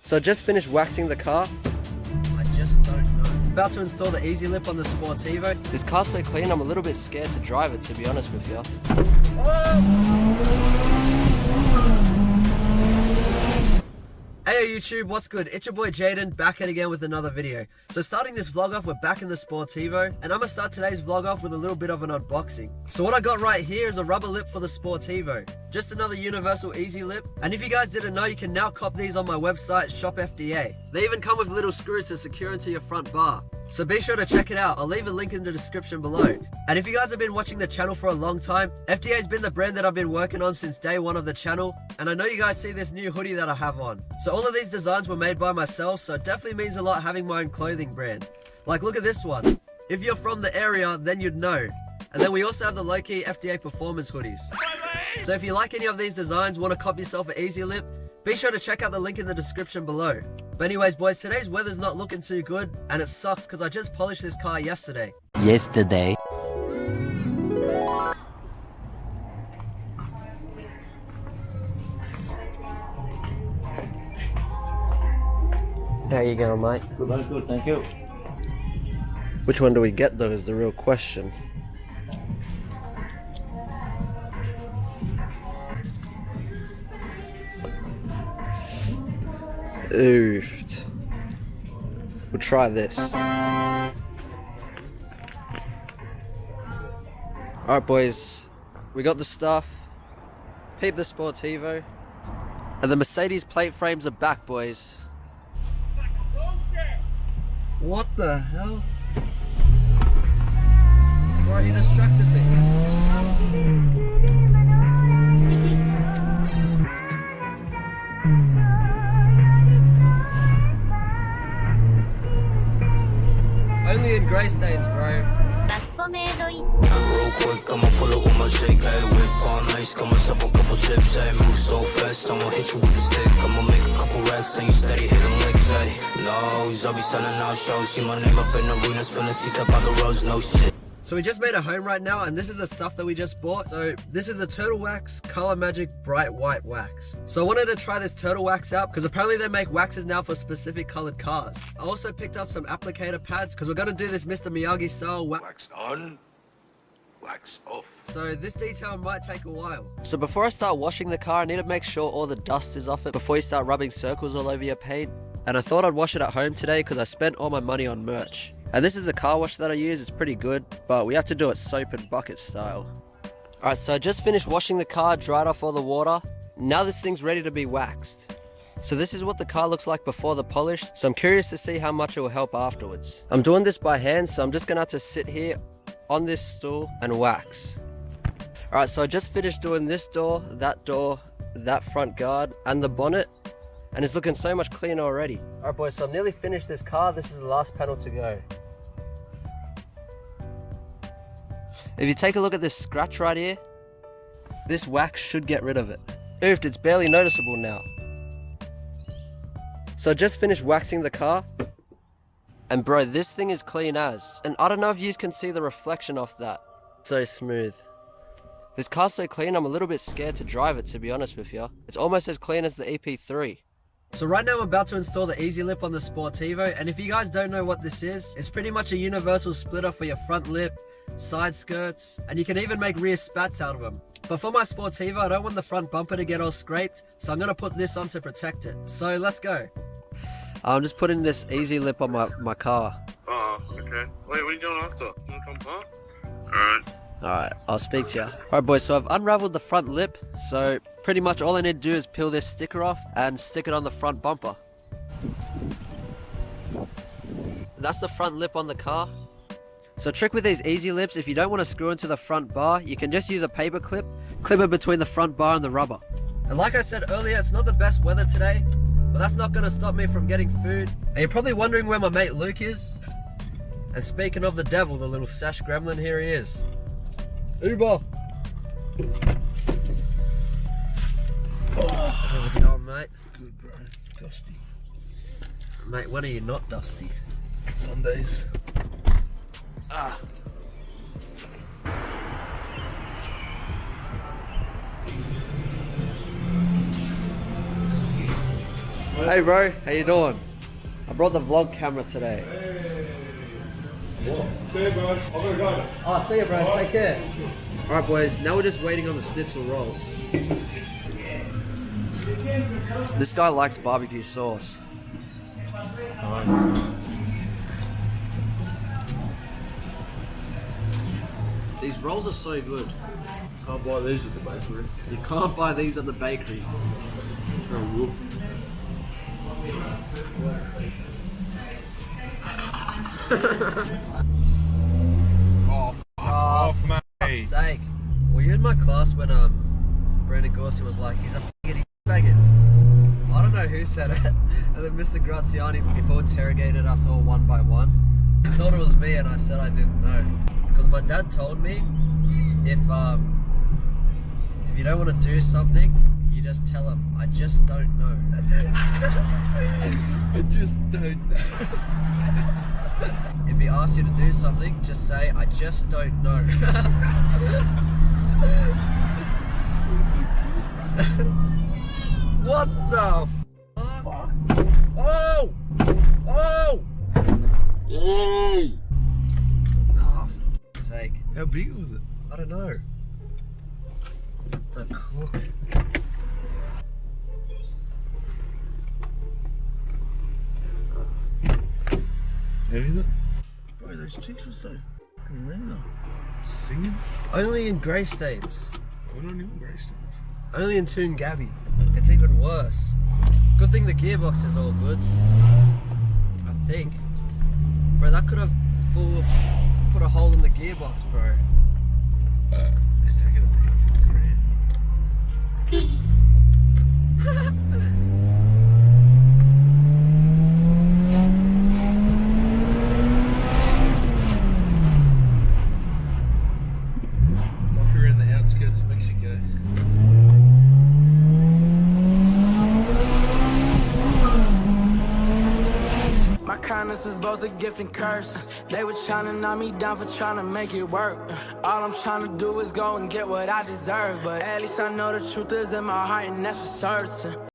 So I just finished waxing the car. I just don't know. About to install the Easy Lip on the Sportivo. This car's so clean, I'm a little bit scared to drive it, to be honest with you. Hey YouTube, what's good? It's your boy Jaden, back at again with another video. So starting this vlog off, we're back in the Sportivo, and I'm gonna start today's vlog off with a little bit of an unboxing. So what I got right here is a rubber lip for the Sportivo. Just another universal easy lip. And if you guys didn't know, you can now cop these on my website, Shop FDA. They even come with little screws to secure into your front bar. So be sure to check it out. I'll leave a link in the description below. And if you guys have been watching the channel for a long time, FDA has been the brand that I've been working on since day one of the channel. And I know you guys see this new hoodie that I have on. So all of these designs were made by myself, so it definitely means a lot having my own clothing brand. Like look at this one. If you're from the area, then you'd know. And then we also have the low-key FDA performance hoodies. So if you like any of these designs, want to cop yourself an Easy Lip, be sure to check out the link in the description below. But anyways boys, today's weather's not looking too good, and it sucks because I just polished this car yesterday. How you going, mate? Good, good, thank you. Which one do we get though is the real question. Oofed. We'll try this. Alright boys, we got the stuff. Peep the Sportivo. And the Mercedes plate frames are back, boys. What the hell? Bro, you distracted me. Only in grey stains, bro. Real quick, I'ma pull up with my shake, hey, whip on ice, got myself a couple chips, hey, move so fast, I'ma hit you with the stick, I'ma make a couple racks, and you steady hitting licks, hey, no, I'll be selling out shows, see my name up in arenas, filling seats up by the roads, no shit. So we just made a home right now, and this is the stuff that we just bought. So this is the Turtle Wax Color Magic Bright White Wax. So I wanted to try this Turtle Wax out because apparently they make waxes now for specific colored cars. I also picked up some applicator pads because we're gonna do this Mr. Miyagi style Wax on, wax off. So this detail might take a while. So before I start washing the car, I need to make sure all the dust is off it before you start rubbing circles all over your paint. And I thought I'd wash it at home today because I spent all my money on merch. And this is the car wash that I use, it's pretty good, but we have to do it soap and bucket style. Alright, so I just finished washing the car, dried off all the water. Now this thing's ready to be waxed. So this is what the car looks like before the polish, so I'm curious to see how much it will help afterwards. I'm doing this by hand, so I'm just gonna have to sit here on this stool and wax. Alright, so I just finished doing this door, that front guard, and the bonnet. And it's looking so much cleaner already. Alright boys, so I'm nearly finished this car. This is the last panel to go. If you take a look at this scratch right here, this wax should get rid of it. Oofed, it's barely noticeable now. So I just finished waxing the car. And bro, this thing is clean as. And I don't know if you can see the reflection off that. So smooth. This car's so clean, I'm a little bit scared to drive it, to be honest with you. It's almost as clean as the EP3. So right now I'm about to install the Easy Lip on the Sportivo, and if you guys don't know what this is, it's pretty much a universal splitter for your front lip, side skirts, and you can even make rear spats out of them. But for my Sportivo, I don't want the front bumper to get all scraped, so I'm going to put this on to protect it. So let's go. I'm just putting this Easy Lip on my car. Oh, okay. Wait, what are you doing after? You wanna come back? Alright. Alright, I'll speak to you. Alright boys, so I've unraveled the front lip, so pretty much all I need to do is peel this sticker off and stick it on the front bumper. That's the front lip on the car. So trick with these Easy Lips, if you don't want to screw into the front bar, you can just use a paper clip, clip it between the front bar and the rubber. And like I said earlier, it's not the best weather today, but that's not going to stop me from getting food. And you're probably wondering where my mate Luke is. And speaking of the devil, the little sash gremlin, here he is. Uber! How's it going, mate? Good, bro. Dusty. Mate, when are you not dusty? Sundays. Hey bro, how you doing? I brought the vlog camera today. See you, bro. I'm gonna go. Oh, see you bro, take care. Alright boys, now we're just waiting on the schnitzel rolls. This guy likes barbecue sauce. These rolls are so good. Can't buy these at the bakery. You can't buy these at the bakery. Off, mate. Sake. Were you in my class when Brandon Gorsi was like, he's a faggot, faggot? I don't know who said it. And then Mr. Graziani, before interrogated us all one by one, he thought it was me and I said I didn't know. Because my dad told me if you don't want to do something, you just tell him, I just don't know. I just don't know. If he asks you to do something, just say, I just don't know. What the fuck? Oh! Oh! Oh! Oh, for sake. How big was it? I don't know. The cook. How is it? Bro, those chicks were so fucking loud. Singing? Only in Grey States. We're not even Graystone. Only in Toongabbie. It's even worse. Good thing the gearbox is all good. I think. Bro, that could have put a hole in the gearbox, bro. It's taking a big $50,000. Like we're in the outskirts of Mexico. My kindness is both a gift and curse. They were trying to knock me down for trying to make it work. All I'm trying to do is go and get what I deserve. But at least I know the truth is in my heart and that's for certain.